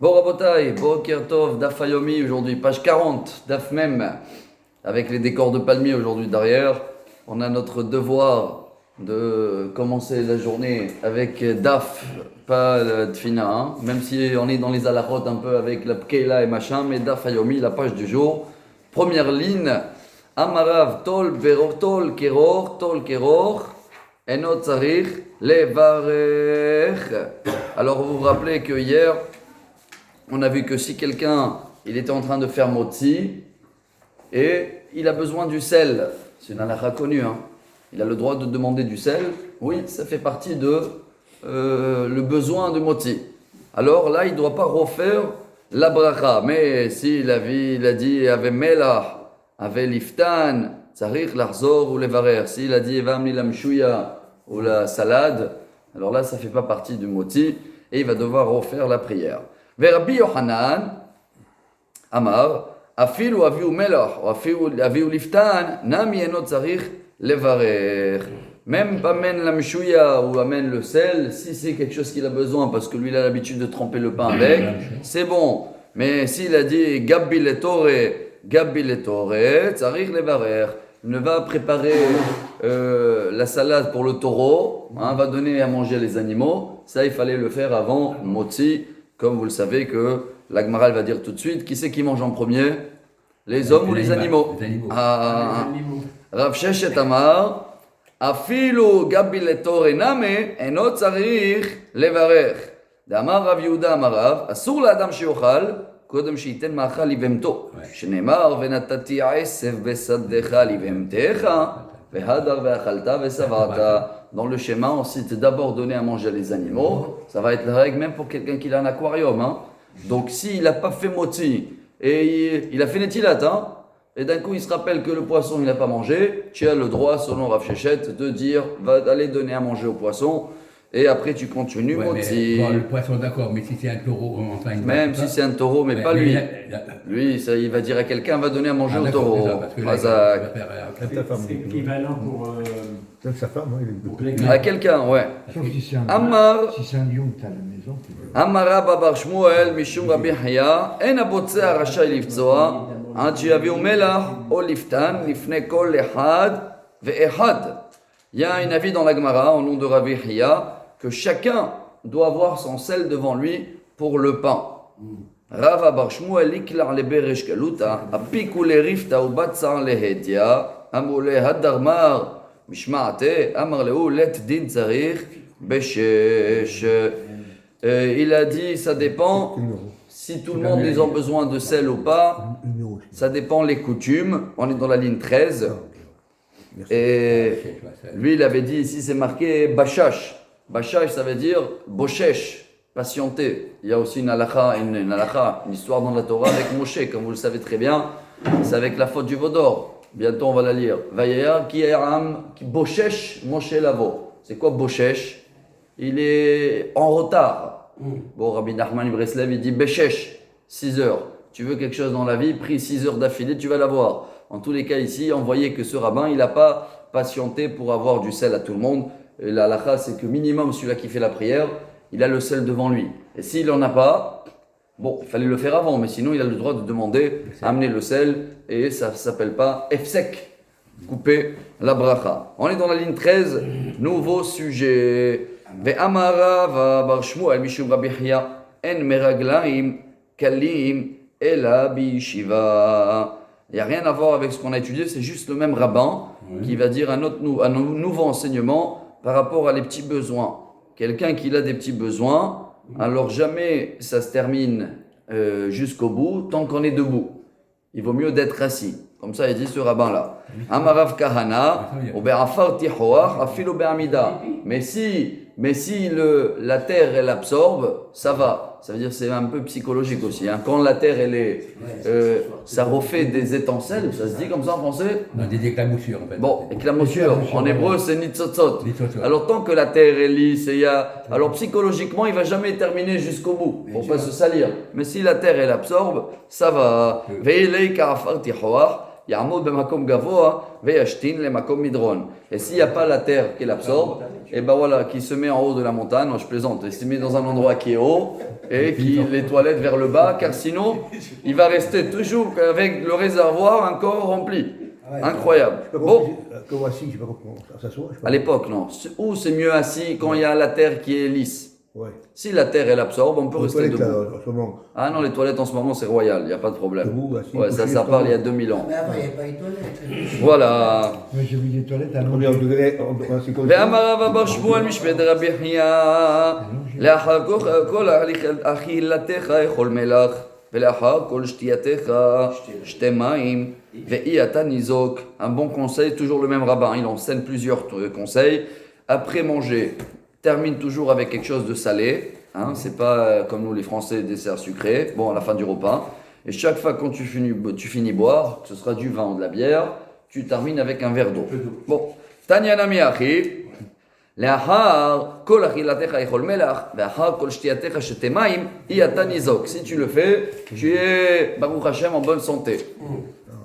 Bon Rabotai, Boker Tov, Daf Hayomi aujourd'hui, page 40, Daf Mem, avec les décors de palmiers aujourd'hui derrière. On a notre devoir de commencer la journée avec Daf, pas le Tfina, hein, même si on est dans les alachot un peu avec la Pkeila et machin, mais Daf Hayomi, la page du jour. Première ligne, Amarav Tol Keror, Enot Tzarich Levarech. Alors vous vous rappelez que hier, on a vu que si quelqu'un, il était en train de faire motzi et il a besoin du sel, c'est une halakha connue, hein. Il a le droit de demander du sel, oui, ça fait partie de le besoin de motzi. Alors là, il ne doit pas refaire la bracha, mais s'il a dit avec mela, avec liftan, tzarich lahzor ou levarer, s'il a dit evamli la mshuya ou la salade, alors là, ça ne fait pas partie du motzi et il va devoir refaire la prière. Rabbi Yohanan, Amar, afilu aviu melach, ou aviu liftan, nami eno tzarich levarer. Même pas amène la mchouya ou amène le sel, si c'est quelque chose qu'il a besoin, parce que lui il a l'habitude de tremper le pain avec, c'est bon. Mais s'il a dit gabbi letore, tzarich levarer, il ne va préparer la salade pour le taureau, hein, va donner à manger les animaux, ça il fallait le faire avant motzi. Comme vous le savez que la Gemara va dire tout de suite, qui c'est qui mange en premier? Les hommes ou les animaux? Rav Sheshet Amar, afilu gabi letore name, enot tzarich levarer. D'Amar Rav Yehuda Amarav, asur l'adam sheyochal, kodem sheiten ma'achal livemto. Shenemar venatati asev besaddecha livemtecha, vehadar ve'achalta ve'savarta. Dans le schéma, on cite d'abord donner à manger les animaux. Ça va être la règle même pour quelqu'un qui a un aquarium. Hein. Donc s'il n'a pas fait motzi et il a fait netilat, hein, et d'un coup il se rappelle que le poisson il n'a pas mangé, tu as le droit, selon Rav Sheshet, de dire va aller donner à manger au poisson et après tu continues motzi. Bon, le poisson d'accord, mais si c'est un taureau, enfin même si c'est un taureau, mais pas lui. Lui, ça, il va dire à quelqu'un va donner à manger au taureau. C'est équivalent pour sa femme, il est à quelqu'un, ouais. Sauf si c'est un Amar. Si c'est un lion que tu as à la maison, tu peux. Amara babar Shmuel mishum Rabbi Haya en abotzea rachai lifzoa ad shiyaviu melach o liftan lifnei kol echad ve'echad. Il y a un avis dans la Gemara au nom de Rabbi Haya que chacun doit avoir son sel devant lui pour le pain. Rav bar Shmuel iklar leberesh galuta apiku lerifta ubatzar lehetia amule hadarmar mishmaate amar leu let din tzarich beshesh. Il a dit, ça dépend si tout le monde ils ont besoin de sel ou pas, ça dépend les coutumes. On est dans la ligne 13. Et lui, il avait dit, ici c'est marqué Bashash. Bashash, ça veut dire Boshesh, patienter. Il y a aussi une halakha, une histoire dans la Torah avec Moshe, comme vous le savez très bien. C'est avec la faute du Vaudor. Bientôt on va la lire. Vayaya ki eram ki Boshesh Moshe lavo. C'est quoi Boshesh? Il est en retard. Bon, Rabbi Nachman Ibreslev, il dit Beshesh, 6 heures. Tu veux quelque chose dans la vie, pris 6 heures d'affilée, tu vas l'avoir. En tous les cas, ici, on voyait que ce rabbin, il n'a pas patienté pour avoir du sel à tout le monde. Et la halakha, c'est que minimum, celui-là qui fait la prière, il a le sel devant lui. Et s'il n'en a pas, bon, il fallait le faire avant, mais sinon, il a le droit de demander, amener le sel, et ça ne s'appelle pas efsek, couper la bracha. On est dans la ligne 13, nouveau sujet. Ve'amara bar Shmuel mishum Rabbi Haya en meraglaim kalim ela biyeshiva. Il n'y a rien à voir avec ce qu'on a étudié, c'est juste le même rabbin qui va dire un nouveau enseignement par rapport à les petits besoins. Quelqu'un qui a des petits besoins, alors jamais ça se termine jusqu'au bout tant qu'on est debout. Il vaut mieux d'être assis. Comme ça, il dit ce rabbin-là. Amarav kahana, obe'afar tihoach, afilu be'amida. Mais si la terre, elle absorbe, ça va. Ça veut dire que c'est un peu psychologique aussi. Hein. Quand la terre, elle est... ça refait des étincelles, ça se dit comme ça en français? Non, des éclaboussures en fait. Bon, éclaboussures. En hébreu, c'est nitzotzot. Alors tant que la terre est lisse, alors psychologiquement, il ne va jamais terminer jusqu'au bout, pour ne pas se salir. Mais si la terre, elle absorbe, ça va. Ve'ilei karafar tihoach. Ya'amod b'makom gavoa ve'yashtin lemakom midron. Et s'il n'y a pas la terre qui l'absorbe, et ben voilà, qui se met en haut de la montagne, non, je plaisante, il se met dans un endroit qui est haut et qui les toilettes vers le bas, car sinon, il va rester toujours avec le réservoir encore rempli. Incroyable. Bon. Comme assis, je sais pas comment ça s'assoit. À l'époque, non. Ou c'est mieux assis quand il y a la terre qui est lisse. Ouais. Si la terre elle absorbe, on peut Les rester toilettes, debout. là, en ce moment. Ah non, les toilettes en ce moment c'est royal, il n'y a pas de problème. Debout, assis, Ouais, ça, couché, ça parle il y a comme- 2000 ans. Mais avant, il n'y avait pas les toilettes. Voilà. Ouais, j'ai vu des toilettes à l'envers. C'est comme ואמר רב אבר שמואל משפט רבי חייא לאחר כל אכילתך אכול מלח ולאחר כל שתייתך שתי מים ואי אתה ניזוק. Un bon conseil, toujours le même rabbin, il enseigne plusieurs conseils. Après manger, termine toujours avec quelque chose de salé, hein, c'est pas comme nous les Français dessert sucré, bon à la fin du repas. Et chaque fois quand tu finis boire, que ce sera du vin ou de la bière, tu termines avec un verre d'eau. Bon, Tanya Nami Achi, לאחר כל אכילתך יאכול מלח, ואחר כל שתייתך שתה מים, אי אתה ניזוק. Si tu le fais, tu es, Baruch Hashem, en bonne santé.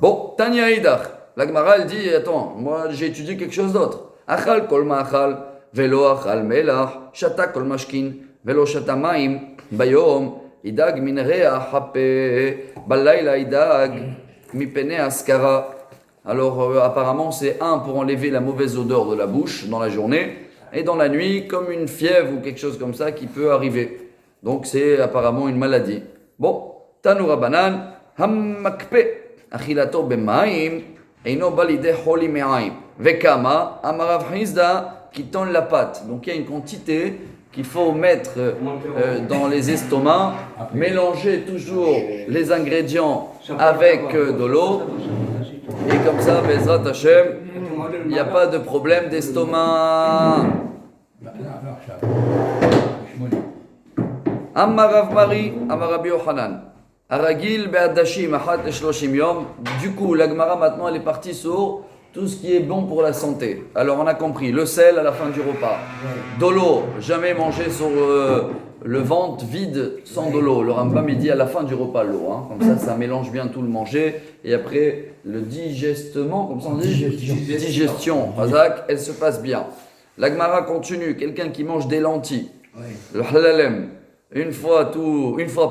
Bon, Tanya Idach, la Gemara elle dit, attends, moi j'ai étudié quelque chose d'autre. אכל כל מאכל, ולא אכל מלח, שתה כל משכין, ולא שתה מים, ביום ידאג מן ריח הפה, בלילה ידאג מפני השכרה. Alors apparemment c'est un pour enlever la mauvaise odeur de la bouche dans la journée et dans la nuit comme une fièvre ou quelque chose comme ça qui peut arriver. Donc c'est apparemment une maladie. Bon, Tanoura Banan, Hammakpe, Achilato Bemaim, Eino Balide Holi Me'aim, Vekama, Amarav Hizda, qui tend la pâte. Donc il y a une quantité qu'il faut mettre dans les estomacs, mélanger toujours les ingrédients avec de l'eau. Et comme ça, Bezrat Hashem, il n'y a pas de problème d'estomac. Amarav Mari, Amarabi Yohanan. Aragil Be'adashim, Achat Eshloshim Yom. Du coup, la Gemara maintenant elle est partie sur tout ce qui est bon pour la santé. Alors on a compris, le sel à la fin du repas. De l'eau, jamais manger sur le ventre vide sans de l'eau. Le Rambam il dit à la fin du repas l'eau. Hein. Comme ça mélange bien tout le manger. Et après, le digestement, comme ça on dit digestion. Razak, elle se passe bien. La Gemara continue, quelqu'un qui mange des lentilles. Le halalem, une fois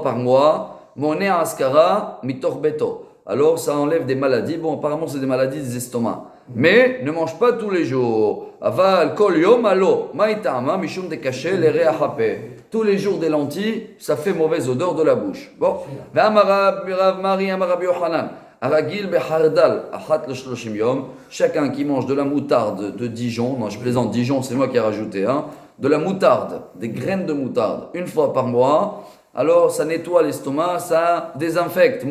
par mois, moné askara mitorbeto. Alors ça enlève des maladies. Bon, apparemment c'est des maladies des estomacs. Mais ne mange pas tous les jours. Aval kol yom alo maitama mishum de caché les reachape. Tous les jours des lentilles, ça fait mauvaise odeur de la bouche. Bon. Ve'amarav Mari amarav Yohanan. Aragil behardal achat le shloshim yom. Chacun qui mange de la moutarde de Dijon. Non, je plaisante. Dijon, c'est moi qui ai rajouté. Hein, de la moutarde, des graines de moutarde, une fois par mois. Alors ça nettoie l'estomac, ça désinfecte.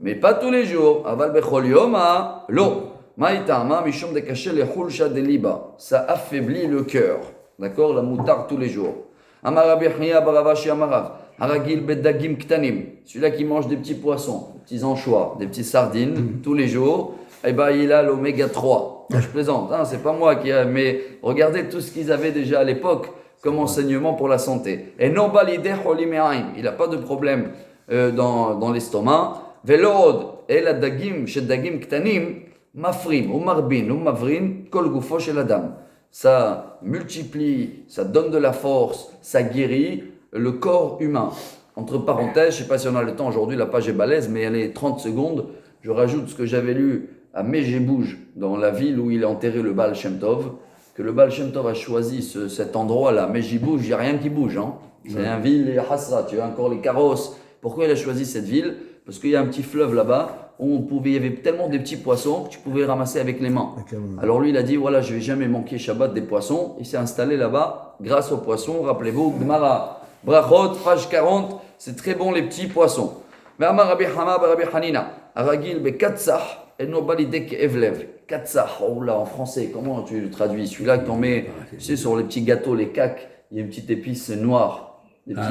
Mais pas tous les jours. Aval bechol yoma lo. Maïtama mishum de cacher les khulsha de liba. Ça affaiblit le cœur. D'accord, la moutarde tous les jours. Amarabi Hiya baravashi amarav. Haragil bedagim ktanim. Celui-là qui mange des petits poissons, des petits anchois, des petites sardines tous les jours. Eh ben il a l'oméga 3. Je plaisante, hein, c'est pas moi qui a, mais regardez tout ce qu'ils avaient déjà à l'époque comme enseignement pour la santé. Et non balide holimeaim, il n'a pas de problème dans l'estomac. Velod et la dagim chez dagim ktanim mafrim ou marbin ou mavrin kol gufo chez la dame. Ça multiplie, ça donne de la force, ça guérit le corps humain. Entre parenthèses, je ne sais pas si on a le temps aujourd'hui, la page est balèze, mais elle est 30 secondes. Je rajoute ce que j'avais lu à Mejebouj, dans la ville où il est enterré le Baal Shem Tov, que le Baal Shem Tov a choisi cet endroit-là. Mejebouj, il n'y a rien qui bouge. Hein. C'est une ville, et Hasra, tu as encore les carrosses. Pourquoi il a choisi cette ville? Parce qu'il y a un petit fleuve là-bas, où il y avait tellement de petits poissons que tu pouvais les ramasser avec les mains. Alors lui, il a dit, voilà, je ne vais jamais manquer Shabbat des poissons. Il s'est installé là-bas grâce aux poissons. Rappelez-vous, Gmara, Brachot, page 40, c'est très bon les petits poissons. Mais Amar Rabbi Hama, Rabbi Hanina, Aragil, Bekatsah, et Nobalidek Evlev. Katsah, oh là, en français, comment tu le traduis? Celui-là que tu mets, tu sais, sur les petits gâteaux, les caques, il y a une petite épice noire. Des petits...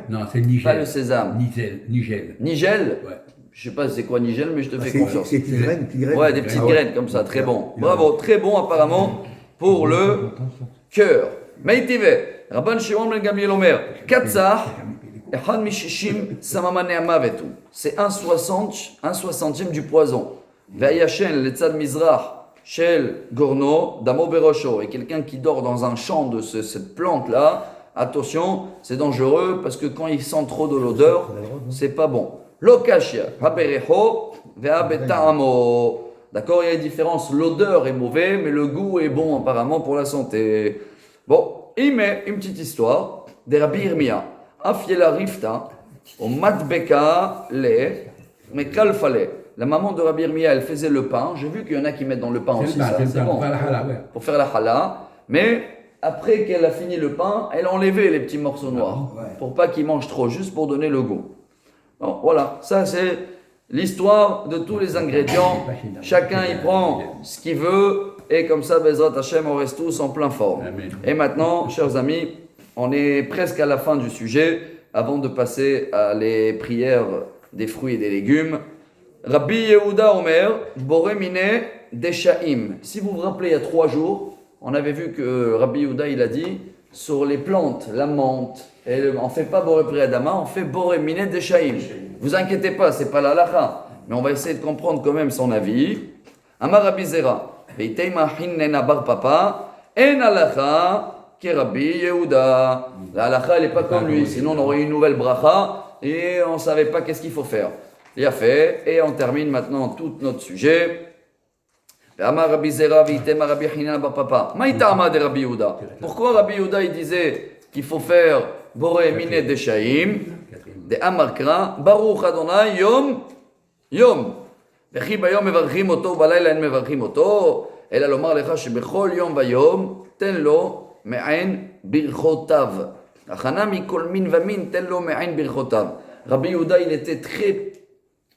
Non, c'est Nigel. Pas le sésame. Nigel. Nigel? Ouais. Je sais pas c'est quoi Nigel, mais je te fais confiance. C'est des graines, Ouais, des petites graines comme ça, très bon. Bravo, très bon apparemment pour le cœur. Maïtive, Rabban Shimon ben Gamliel Omer, Katsah, Echad mishishim samama ne'ama vetu. C'est un soixantième du poison. Ve'ayashen letzad mizrach shel gorno damo berosho. Et quelqu'un qui dort dans un champ de cette plante-là, attention, c'est dangereux parce que quand il sent trop de l'odeur, c'est pas bon. Lokashia, habereho, ve'abeta'amo. D'accord, il y a une différence. L'odeur est mauvaise, mais le goût est bon apparemment pour la santé. Bon, il met une petite histoire de Rabbi Yirmiyah. Afiela rifta, au matbeka le, mais kalfale. La maman de Rabbi Yirmiyah, elle faisait le pain. J'ai vu qu'il y en a qui mettent dans le pain aussi, ça, c'est bon. Pour faire la challah. Mais après qu'elle a fini le pain, elle a enlevé les petits morceaux noirs. Pour pas qu'ils mangent trop, juste pour donner le goût. Bon, voilà, ça c'est l'histoire de tous les ingrédients. Chacun y prend ce qu'il veut. Et comme ça, Bezrat Hashem, on reste tous en plein forme. Amen. Et maintenant, chers amis, on est presque à la fin du sujet. Avant de passer à les prières des fruits et des légumes. Rabbi Yehuda Omer, Boré Mine Deshaim. Si vous vous rappelez, il y a 3 jours, on avait vu que Rabbi Yehuda, il a dit, sur les plantes, la menthe, on ne fait pas Boré Priadama, on fait Boré Mine Deshaim. Vous inquiétez pas, c'est pas la halakha, mais on va essayer de comprendre quand même son avis. Amar Rabbi Zera, Veiteima Hinnena Bar Papa, En halakha ki Rabbi Yehuda. La halakha, elle n'est pas comme lui, sinon on aurait eu une nouvelle bracha et on ne savait pas qu'est-ce qu'il faut faire. Il a fait, et on termine maintenant tout notre sujet. Pourquoi Rabbi Yehuda il disait qu'il faut faire Boré Mine Deshaim de Amarkra Baruch Adonai Yom Yom וכי ביום מברכים אותו ובלילה אין מברכים אותו אלא לומר לך שבכל יום ויום תן לו מעין ברכותיו הכנה מכל מין ומין תן לו מעין ברכותיו. Rabbi Yehuda il était très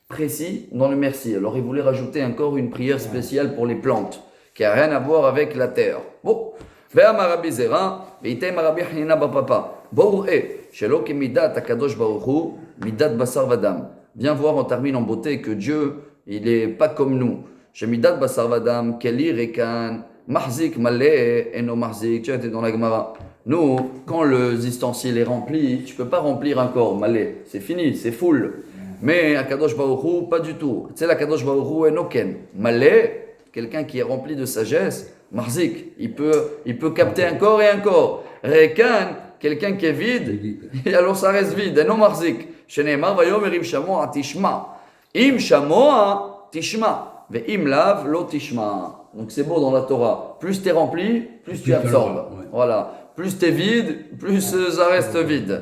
précis dans le merci. Alors il voulait rajouter encore une prière spéciale pour les plantes, qui n'a rien à voir avec la terre. Bon. Ve'amar Rabbi Zera, ve'item Rabbi Hanina bapapa. Bor'e, shelo ke midat akadosh baruch hu, midat basar vadam. Viens voir, on termine en beauté que Dieu, il est pas comme nous. Chez midat basar vadam, keli rekan, mahzik malé, eno mahzik. Tu es dans la Gemara. Nous, quand le ustensile est rempli, tu peux pas remplir encore malé. C'est fini, c'est full. Mais Akadosh Baruch Hu, pas du tout. Tu sais, l'Akadosh Baruch Hu est noken. Malé, quelqu'un qui est rempli de sagesse, marzik, il peut capter encore et encore. Rekan, quelqu'un qui est vide, et alors ça reste vide. Et non marzik. Sheneemar vayom erim shamoa tishma. Im shamoa tishma. Ve im lav lo tishma. Donc c'est beau dans la Torah. Plus tu es rempli, plus tu absorbes. Voilà. Plus tu es vide, plus ça reste vide.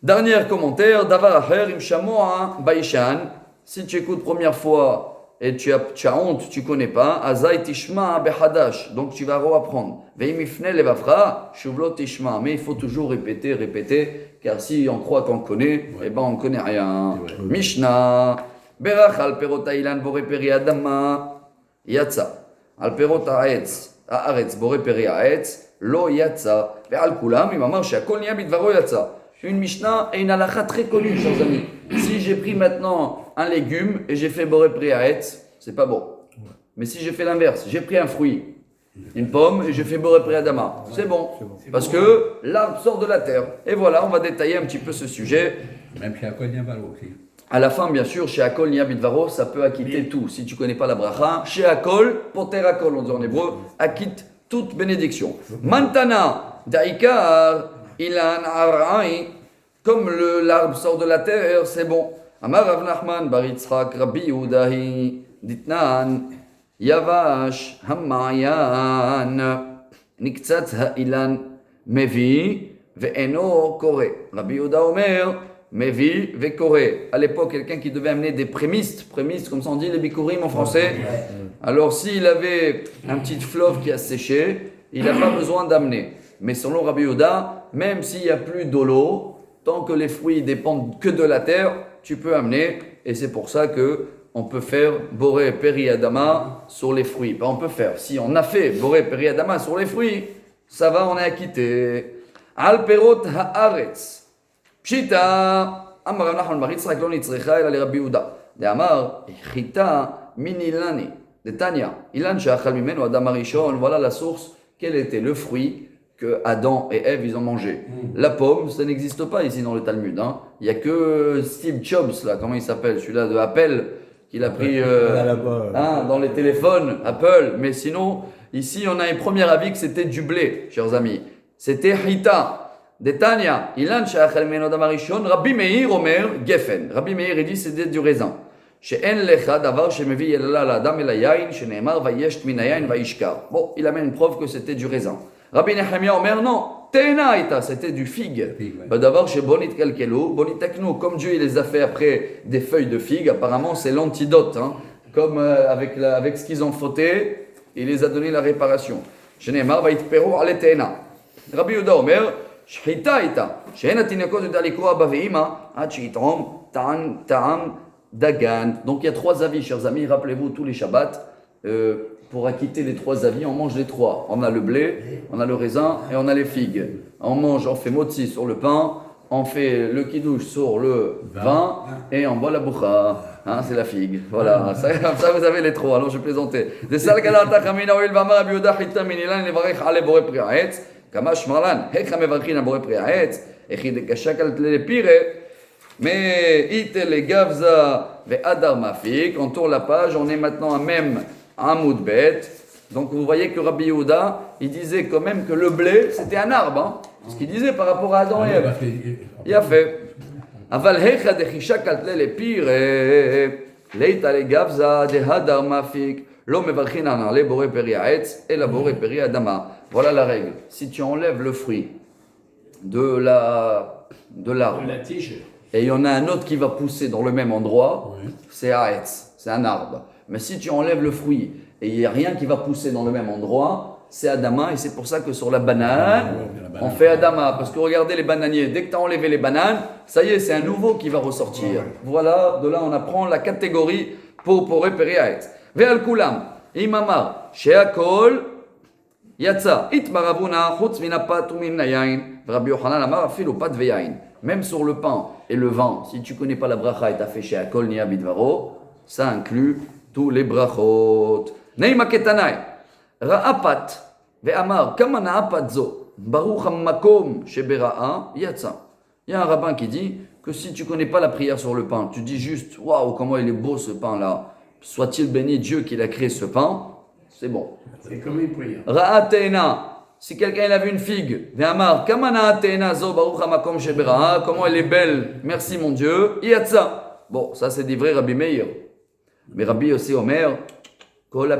Dernier commentaire, Davar Acher, Im Shamoa Baishan. Si tu écoutes première fois et tu as honte, tu ne connais pas, Azai Tishma Behadash. Donc tu vas reapprendre. Veim Ifne Levavra, Shuvlo Tishma. Mais il faut toujours répéter, car si on croit qu'on connaît, eh ben on ne connaît rien. Mishnah, Berach al Perot Ailan Boré Peri Adama, Yatsa. Al Perot Haaretz, Boré Peri Haaretz, Lo Yatsa. Ve'al Kulam, il m'a marché à Kol Nia Bidvaro Yatsa. Une Mishnah et une halakha très connue, chers amis. Si j'ai pris maintenant un légume et j'ai fait boré priaetz, c'est pas bon. Mais si j'ai fait l'inverse, j'ai pris un fruit, une pomme, et j'ai fait boré priadama, c'est bon. Parce que l'arbre sort de la terre. Et voilà, on va détailler un petit peu ce sujet. Même chez Akol Niavalo aussi. À la fin, bien sûr, chez Akol Niabidvaro, ça peut acquitter tout. Si tu ne connais pas la bracha, chez Akol, poter Akol, on dit en hébreu, acquitte toute bénédiction. Mantana, daikar. Ilan Ar'ai, comme l'arbre sort de la terre, c'est bon. Amar Rav Nachman bar Yitzchak Rabbi Yehudahi Ditnan Yavash Hamayan Niktzat Ha'ilan Mevi Ve'eno Kore. Rabbi Yehuda Omer Mevi Ve'Kore. À l'époque, quelqu'un qui devait amener des prémistes, comme ça on dit les bikurim en français. Alors s'il avait un petit fleuve qui a séché, il n'a pas besoin d'amener. Mais selon Rabbi Yehuda, même s'il n'y a plus d'eau, tant que les fruits dépendent que de la terre, tu peux amener. Et c'est pour ça qu'on peut faire Boré Peri Adama sur les fruits. Ben, on peut faire. Si on a fait Boré Peri Adama sur les fruits, ça va, on est acquitté. Al Perot Haaretz. Pshita. Amar Nachman bar Yitzchak lo nitzrecha ela le Rabbi Yehuda. De Amar, Chita minilani. De Tanya. Ilan she'achal mimenu adam harishon. Voilà la source. Quel était le fruit que Adam et Ève, ils ont mangé. La pomme, ça n'existe pas ici dans le Talmud. Hein. Il n'y a que Steve Jobs, là, comment il s'appelle, celui-là de Apple, qu'il a pris dans les téléphones, Apple. Mais sinon, ici, on a un premier avis que c'était du blé, chers amis. C'était Hita, Detania, Ilan Shachal Menodam Arishon, Rabbi Meir Omer, Geffen. Rabbi Meir, il dit c'était du raisin. שאין לך דבר שמביא יללה לאדם אל היין, שנאמר וישת מן היין וישכר. Bon, il amène une preuve que c'était du raisin. Rabbi Nehemia Omer, non, Tena Aïta, c'était du figue. D'abord, chez Bonit Kalkelo, Bonit Tekno, comme Dieu il les a fait après des feuilles de figue, apparemment c'est l'antidote. Hein. Comme avec ce qu'ils ont fauté, il les a donné la réparation. שנאמר ויתפרו עלי תאנה. רבי יהודה אומר, שחיטה הייתה, שאין התינוקות יודע לקרוא אבא ואמא, עד שיתרום טעם Dagan. Donc il y a trois avis, chers amis. Rappelez-vous, tous les Shabbats, pour acquitter les trois avis, on mange les trois. On a le blé, on a le raisin et on a les figues. On fait motzi sur le pain, on fait le kiddush sur le vin et on boit la boucha. Hein, c'est la figue. Voilà, ça vous avez les trois. Alors je plaisantais. De sal galata chamina oil vamar abiuda chita minilan levarech ale bore pri haetz. Kamash marlan hekha mevarchin bore pri haetz. Echid kashakal tle pire. Mais Itel Gavza ve Adar Mafik, on tourne la page, on est maintenant à même Hamoud Bet. Donc vous voyez que Rabbi Yehuda, il disait quand même que le blé, c'était un arbre. Hein, ce qu'il disait par rapport à Adam et Ève. Il a fait. Aval hecha de chisha kaltle le pire, leita le Gavza de Hadar Mafik, lo mevarchin anale bore peri haetz et la bore peri adama. Voilà la règle. Si tu enlèves le fruit de l'arbre, De la tige. et il y en a un autre qui va pousser dans le même endroit, c'est Haetz, c'est un arbre. Mais si tu enlèves le fruit et il n'y a rien qui va pousser dans le même endroit, c'est Adama. Et c'est pour ça que sur la banane, on fait Adama. Parce que regardez les bananiers, dès que tu as enlevé les bananes, ça y est, c'est un nouveau qui va ressortir. Voilà, de là on apprend la catégorie pour repérer Haetz. Ve'al kulam, imamar, she'akol, yatsa, itmaravuna, chutz minapat umin yain, Rabbi Yochanan amar afilu pat ve'yain. Même sur le pain et le vin, si tu ne connais pas la bracha et tu as fait chez Akol Nia Bidvaro, ça inclut tous les brachot. Neima ketanai, ra'apat ve'amar, kama na'apat zo, baruch hamakom shebera'a yatsa. Il y a un rabbin qui dit que si tu ne connais pas la prière sur le pain, tu dis juste, waouh, comment il est beau ce pain-là, soit-il béni Dieu qui a créé ce pain, c'est bon. C'est comme une prière. Ra'atena. Si quelqu'un a vu une figue, comment elle est belle, merci mon Dieu, Yatsa. Bon, ça c'est des vrais Rabbi Meir. Mais Rabbi aussi Omer, Oulala,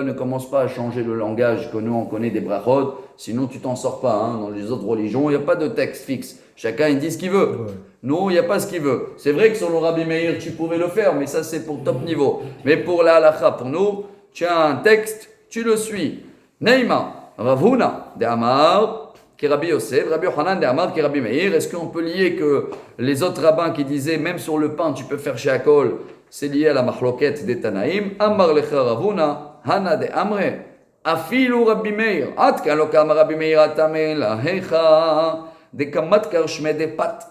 ne commence pas à changer le langage que nous on connaît des brachot, sinon tu t'en sors pas. Hein. Dans les autres religions, il n'y a pas de texte fixe. Chacun il dit ce qu'il veut. Ouais. Non, il n'y a pas ce qu'il veut. C'est vrai que sur le Rabbi Meir, tu pouvais le faire, mais ça c'est pour top niveau. Mais pour la halakha, pour nous, tu as un texte, tu le suis. Neima, Ravuna, de Amar, qui est Rabbi Yosef, Rabbi Yochanan, de Amar, qui est Rabbi Meir. Est-ce qu'on peut lier que les autres rabbins qui disaient, même sur le pain, tu peux faire chez Akol, c'est lié à la machloket des Tanaïm. Amar lecha Ravuna, Hana de Amre, Afilu Rabbi Meir, Atka lokam Rabbi Meir atame la hecha, de kamat karshme de pat.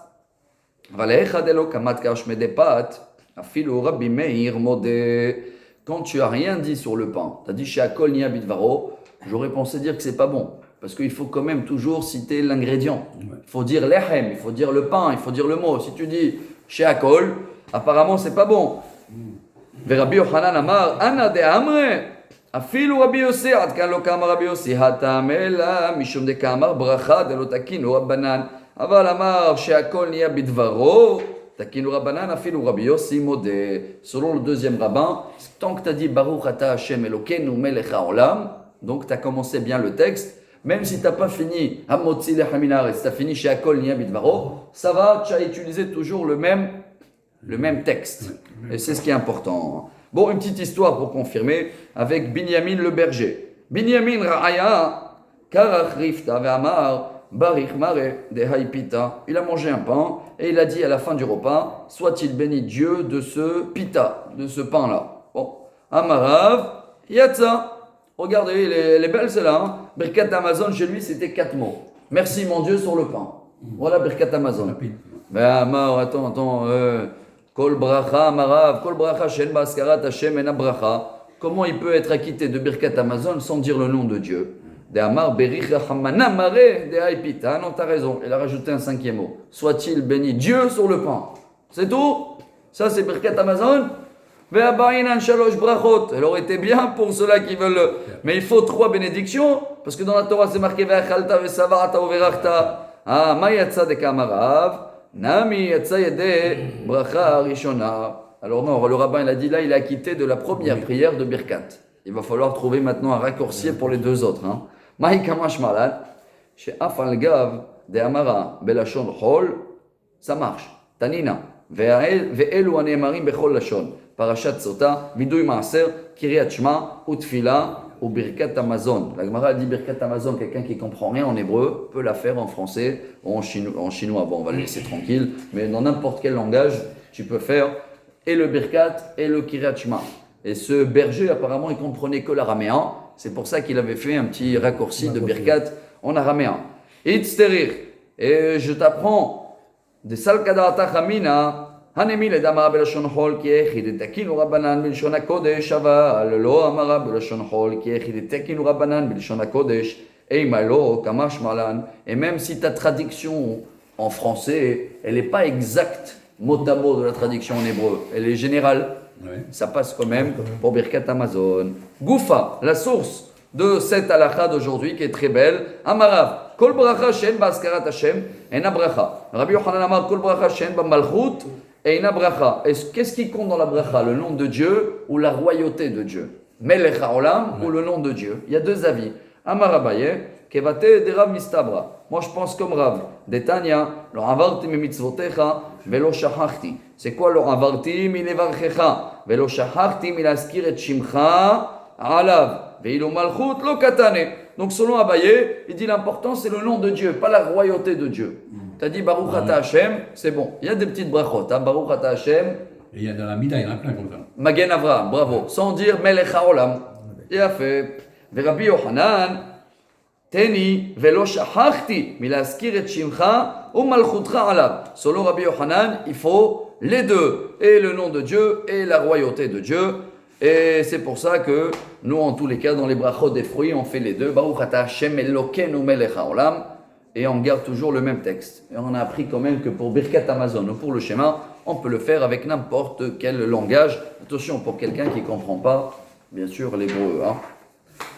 Quand tu n'as rien dit sur le pain, tu as dit chez Akol Nia Bidvaro, j'aurais pensé dire que c'est pas bon. Parce qu'il faut quand même toujours citer l'ingrédient. Il faut dire lehem, il faut dire le pain, il faut dire le mot. Si tu dis chez Akol, apparemment c'est pas bon. Rabbi Yochanan amar, Ana de Amre, afilu Rabbi Yossi, ad kan lo kama Rabbi Yossi, hatamela, mishum de kamar bracha de lo takinu rabbanan. אבל אמר שהכל נהיה בדברו, תקינו רבנן אפילו רבי יוסי מודה. Selon le deuxième rabbin, tant que tu as dit Baruch ata Hashem Elokeinu melech haolam, donc tu as commencé bien le texte, même si tu n'as pas fini Hamotzi lechamin haaretz, tu as fini שהכל נהיה בדברו, ça va, tu as utilisé toujours le même texte. Et c'est ce qui est important. Bon, une petite histoire pour confirmer avec Binyamin le berger. Binyamin ra'aya, karach rifta ve'amar, Barich Mare de Haïpita, il a mangé un pain et il a dit à la fin du repas, soit-il béni Dieu de ce pita, de ce pain-là. Bon, Amarav, Yatsa, regardez, les belles c'est là, hein. Birkat Amazon chez lui c'était 4 mots. Merci mon Dieu sur le pain. Voilà Birkat Amazon. Mais Amar, attends, Kol bracha Amarav, Kol bracha shen baskarat Hashem ena bracha. comment il peut être acquitté de Birkat Hamazon sans dire le nom de Dieu? De Amar Berich Rachamana Mare de Haipita. Non, t'as raison. Il a rajouté un cinquième mot. Soit-il béni Dieu sur le pain. C'est tout. Ça, c'est Birkat Hamazon. Ve'aba'inan shalosh brachot. Elle aurait été bien pour ceux-là qui veulent. Mais il faut 3 bénédictions. Parce que dans la Torah, c'est marqué Ve'achalta ve'sava'ata uverachta. Ah, ma yatsa de kamarav. Nami yatsa yede bracha rishona. Alors non, le rabbin il a dit là, il est acquitté de la première prière de Birkat. Il va falloir trouver maintenant un raccourci pour les 2 autres. Maï kamash malad. Chez Afal Gav de Amara Belashon Hol. Ça marche. Tanina. Ve'elu anemarim bechol lashon. Parashat Sota, Vidui Maaser, Kiryat Shema, Utfila, ou Birkat Hamazon. La Gemara dit Birkat Hamazon, quelqu'un qui ne comprend rien en hébreu peut la faire en français ou en chinois. Bon, on va le laisser tranquille, mais dans n'importe quel langage, tu peux faire et le Birkat et le Kiryat Shema. Et ce berger, apparemment, il comprenait que l'araméen. C'est pour ça qu'il avait fait un petit raccourci de Birkat en araméen. Itzterir. Et je t'apprends de Salkadata Chamina. הנמי לדמה בלשון חול כי יחיד תקינו רבנן בלשון הקודש אבל לא אמרה בלשון חול כי יחיד תקינו רבנן בלשון הקודש אימה לא כמשמע לן. Et même si ta traduction en français elle n'est pas exacte mot à mot de la traduction en hébreu, elle est générale, ça passe quand même pour Birkat Hamazon. Goufa, la source de cette halakha d'aujourd'hui qui est très belle. Amarav, kol bracha she'en ba'askarat Hashem, ena bracha. Rabbi Yochanan amar kol bracha she'en ba'malchut, ena bracha. Qu'est-ce qui compte dans la bracha, le nom de Dieu ou la royauté de Dieu? Melech haolam ou le nom de Dieu? Il y a 2 avis. Amar Abaye, kevate de Rav mistabra. Moi je pense comme Rav. Detanya, lo avarti mi mitzvotecha velo shachachti. C'est quoi lo avarti mi levarchecha velo shachachti mi laskir et shimcha alav. Donc selon Abaye, il dit l'important c'est le nom de Dieu, pas la royauté de Dieu. Tu as dit Baruch Ata Hashem, c'est bon. Il y a des petites brachot, Baruch Ata Hashem. Et il y a dans la Mida, il y en a plein comme ça. Magen Avraham, bravo. Sans dire Melech Haolam. Il a fait. Rabbi Yochanan, Teni velo shachachti milaskir et shimcha ou malchutcha alav. Selon Rabbi Yochanan, il faut les 2, et le nom de Dieu et la royauté de Dieu. Et c'est pour ça que nous, en tous les cas, dans les brachot des fruits, on fait les 2. Baruch ata Hashem Elokeinu melech haolam. Et on garde toujours le même texte. Et on a appris quand même que pour Birkat Hamazon ou pour le schéma, on peut le faire avec n'importe quel langage. Attention, pour quelqu'un qui ne comprend pas, bien sûr, l'hébreu.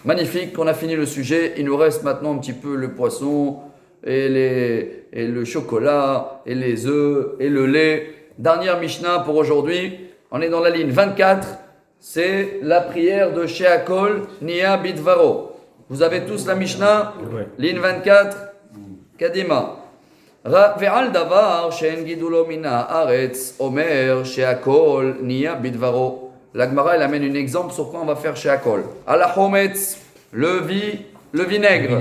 Magnifique, on a fini le sujet. Il nous reste maintenant un petit peu le poisson et le chocolat et les œufs et le lait. Dernière Mishnah pour aujourd'hui. On est dans la ligne 24. C'est la prière de Sheakol Nia Bidvaro. Vous avez tous la Mishnah? Ligne 24. Kadima. Ve'al davar she'en gidulo mina haaretz omer sheakol niya bidvaro. La Gemara elle amène un exemple sur quoi on va faire sheakol. Ala chometz, le vinaigre.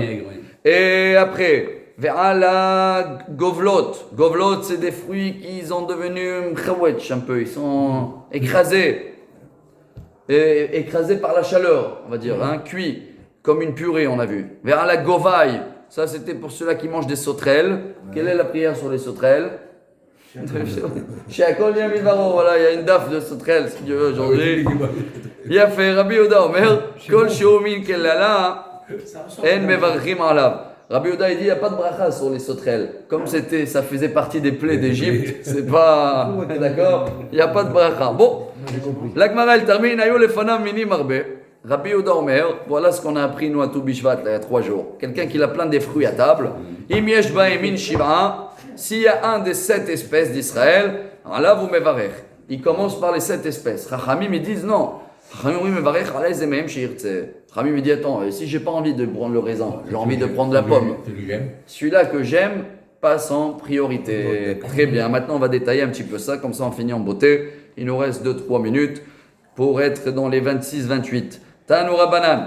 Et après, ve'ala govlot. Govlot c'est des fruits qui sont devenus mchawetch un peu, ils sont écrasés. Écrasés par la chaleur, on va dire, cuits, comme une purée, on a vu. Vers la govaille, ça c'était pour ceux-là qui mangent des sauterelles. Quelle est la prière sur les sauterelles? Sheakol Nia Bidvaro, voilà, il y a une daf de sauterelles, si Dieu veut, aujourd'hui. Il a fait Rabbi Yehuda Omer, Kol Sheomin Kellala, En Mevarchim Alav. Rabbi Yehuda il dit, il n'y a pas de bracha sur les sauterelles. Comme ça faisait partie des plaies d'Égypte, c'est pas... D'accord? Il n'y a pas de bracha. Bon, la Gemara elle termine, Ayo lefanam mini marbe. Rabbi Yehuda Omer, voilà ce qu'on a appris nous à tout Bishvat, là, il y a 3 jours. Quelqu'un qui a plein des fruits à table. Im yesh ba'emin shiv'a. S'il y a un des 7 espèces d'Israël, alors là vous mevarech. Il commence par les 7 espèces. Chachamim ils disent non. Chachamim mevarech alay zemem sheirtze. Chachamim il dit attends, si j'ai pas envie de prendre le raisin, j'ai envie de prendre la pomme. Celui-là que j'aime passe en priorité. Très bien. Maintenant on va détailler un petit peu ça, comme ça on finit en beauté. Il nous reste 2-3 minutes pour être dans les 26-28. Tanoura banan.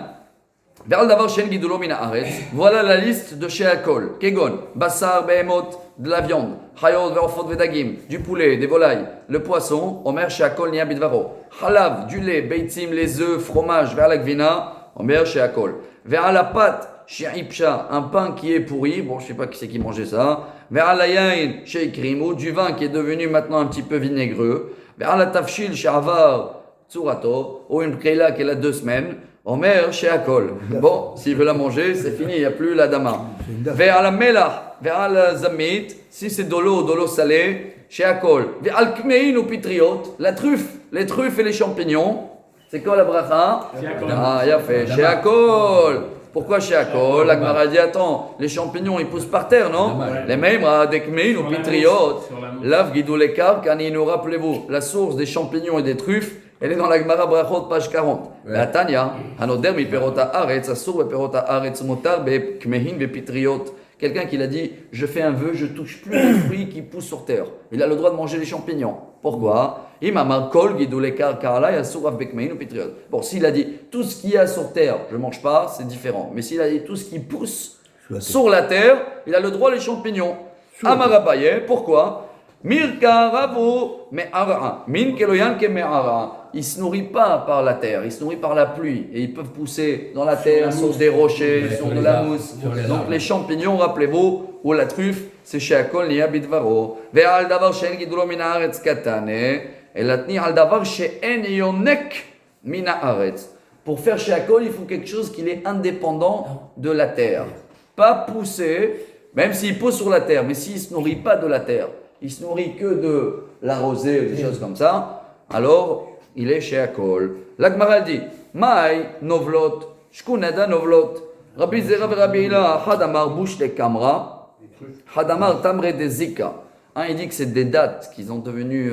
Voilà la liste de Sheakol. Kegon, Bassar, Behemot, de la viande, Hayot, Ve'ofot, Vedagim, du poulet, des volailles, le poisson, Omer, Sheakol, Nia Bidvaro. Halav, du lait, Beitzim, les œufs, fromage, vers la gvina, Omer, Sheakol. Vers la pâte, Sheipcha, un pain qui est pourri, bon, je ne sais pas qui c'est qui mangeait ça. Vers la yain, Sheikrim, ou du vin qui est devenu maintenant un petit peu vinaigreux. Vers la tafshil, Sheavar, tsurato, ou une préla qu'elle a 2 semaines, Omer chez Akol. Bon, s'il veut la manger, c'est fini, il n'y a plus la dama. Vers la melach, vers la zamit, si c'est de l'eau salée, chez Akol. Vers al kmein ou pitriot, la truffe, les truffes et les champignons. C'est quoi la bracha? Ah, il a fait. Chez Akol. Pourquoi chez Akol? La Gemara dit attends, les champignons ils poussent par terre, non? Les mêmes, des kmein ou pitriot. Lav guidou les carpes, canino, rappelez-vous, la source des champignons et des truffes. Elle est dans la Gemara Brachot, page 40. La Tanya, Hanoder mi perota aretz, asur be perota aretz motar be kmehin be pitriot. Quelqu'un qui l'a dit, je fais un vœu, je touche plus les fruits qui poussent sur terre. Il a le droit de manger les champignons. Pourquoi? Imamar kol gidou lekar karla asur be kmehin ou pitriot. Bon, s'il a dit tout ce qu'il y a sur terre, je mange pas, c'est différent. Mais s'il a dit tout ce qui pousse sur la terre, il a le droit les champignons. Amarabaye, pourquoi? Mirka ravo me'ara, min keloyan ke me'ara. Ils ne se nourrissent pas par la terre, ils se nourrissent par la pluie. Et ils peuvent pousser dans la terre, sur des rochers, sur de la mousse. Donc les champignons, rappelez-vous, ou la truffe, c'est chez Akol niya bidvaro. Ve'al davar she'en gidlo min haaretz katane, elatni al davar she'en yonek min haaretz. Pour faire chez Akol, il faut quelque chose qui est indépendant de la terre. Pas pousser, même s'il pousse sur la terre, mais s'il ne se nourrit pas de la terre, il se nourrit que de la rosée ou des choses comme ça, alors il est chez Akol. La Gemara dit, Maï novlot, shkunada novlot, Rabbi Zera ve Rabbi Hila, Hadamar bouche les kamra, Hadamar tamre des zika. Il dit que c'est des dattes qui sont devenues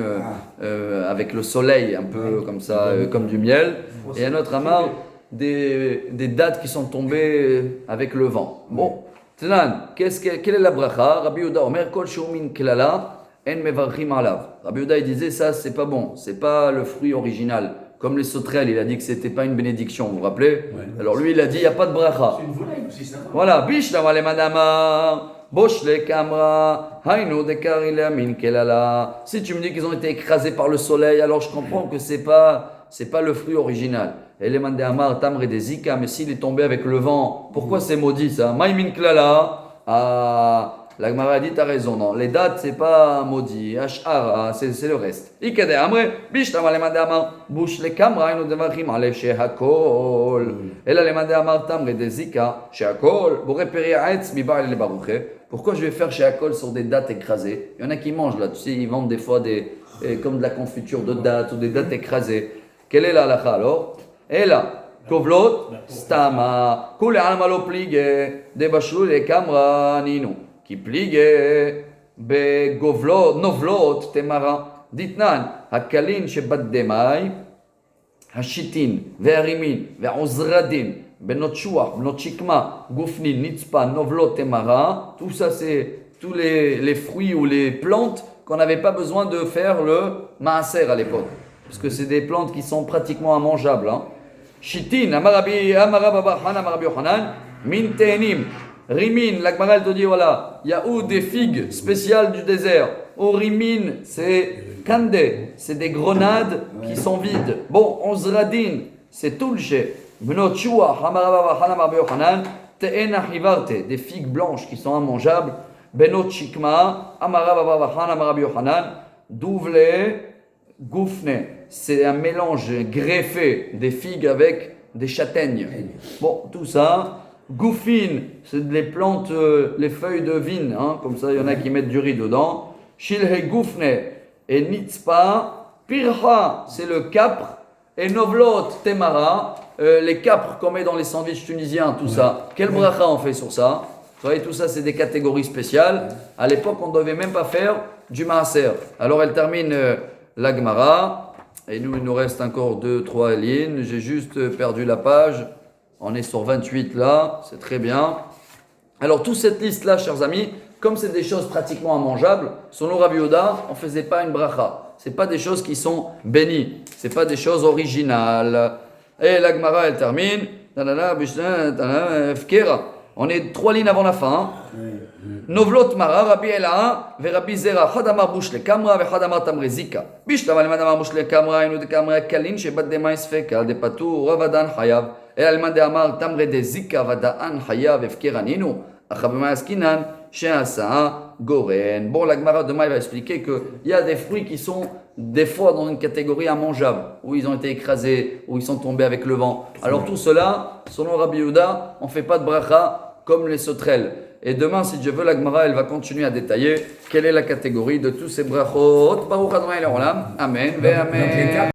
avec le soleil, un peu comme ça, comme du miel. Et un autre amar, des dattes qui sont tombées avec le vent. Bon, Tnan, quelle est la bracha? Rabbi Yehuda Omer, Kol Shumin Klala, En Mevarchim Alav. Rabbi Yehuda il disait ça, c'est pas bon, c'est pas le fruit original. Comme les sauterelles, il a dit que c'était pas une bénédiction, vous vous rappelez? Alors lui, il a dit, il n'y a pas de bracha. C'est une volaille aussi, ça. Voilà, Bishlama le Madama, Bosh le Kamra, Hainu de Karila Min Kelala. Si tu me dis qu'ils ont été écrasés par le soleil, alors je comprends que c'est pas le fruit original. Et les Mandéamar, Tamre des Zika, mais s'il est tombé avec le vent, pourquoi c'est maudit ça? Maïmin Klala, la Gemara dit, t'as raison, non, les dates c'est pas maudit, Ash'ara, c'est le reste. Ikade Amre, Bishtama le Mandéamar, Bouche le Kamra, Hainu de Vachim, Alev Shehakol. Et là, les Mandéamar, Tamre des Zika, Shehakol, vous repérez Aetz, Mibar le Barouché. Pourquoi je vais faire chez Akol sur des dattes écrasées? Il y en a qui mangent là, tu sais, ils vendent des fois comme de la confiture de dattes ou des dattes écrasées. Quelle est la halakha alors? Et là, Kovlot, Stama, Kule Almalo Plige, Debashlu le Kamra Ninu, qui plige, Be Govlot, Novlot, Temara, Ditnan, Hakalin Shebat Demai, Hashitin, Ve'arimin, Ve'ozradin, Benot Shuach, Benot Shikma, Gufnin, Nitzpa, Novlot, Temara, tout ça c'est tous les fruits ou les plantes qu'on n'avait pas besoin de faire le maaser à l'époque. Parce que c'est des plantes qui sont pratiquement immangeables. Shitin, Amarabi Hanan, Amarabi Hanan, Min Tehenim, Rimin, la Gemara elle te dit voilà, il y a où des figues spéciales du désert. Au Rimin, c'est Kande, c'est des grenades qui sont vides. Bon, Ozradin, c'est Tulche, Benot Shua, Hamarababa Hanan, Amarabi Hanan, Te'ena Hivarte, des figues blanches qui sont immangeables. Benot Shikma, Amarababa Hanan, Amarabi Hanan, Douvle, Goufne, c'est un mélange greffé des figues avec des châtaignes. Bon, tout ça. Goufine, c'est les plantes, les feuilles de vigne, comme ça, il y en a qui mettent du riz dedans. Shilhe Goufne et Nitzpa. Pirha, c'est le capre. Et Novlot, Temara, les capres qu'on met dans les sandwichs tunisiens, tout ça. Quel bracha on fait sur ça? Vous voyez, tout ça, c'est des catégories spéciales. À l'époque, on ne devait même pas faire du maaser. Alors, elle termine la Gemara. Et nous, il nous reste encore 2-3 lignes. J'ai juste perdu la page. On est sur 28 là. C'est très bien. Alors, toute cette liste-là, chers amis, comme c'est des choses pratiquement immangeables, selon Rabbi Yehuda, on ne faisait pas une bracha. Ce n'est pas des choses qui sont bénies. Ce n'est pas des choses originales. Et la Gemara, elle termine. On est 3 lignes avant la fin. Novlot Mara, Rabbi Ela, ve Rabbi Zera, Hadamar bouche le Kamra, ve Hadamar tamre Zika. Bishlama le Madamar bouche le Kamra, inu de Kamra Kalin, shebat de maïs feka, de Patou, Ravadan Hayav. Et Alman de Amar tamre de Zika, Vadaan Hayav, Efkeraninu. Achabema Askinan, She'asa Goren. Bon, la Gemara demain, il va expliquer qu'il y a des fruits qui sont des fois dans une catégorie immangeable, où ils ont été écrasés, où ils sont tombés avec le vent. Alors tout cela, selon Rabbi Yehuda, on ne fait pas de bracha comme les sauterelles. Et demain, si Dieu veut, la Gemara, elle va continuer à détailler quelle est la catégorie de tous ces brachot. Baruch Adonai Le'olam. Amen. Ve amen.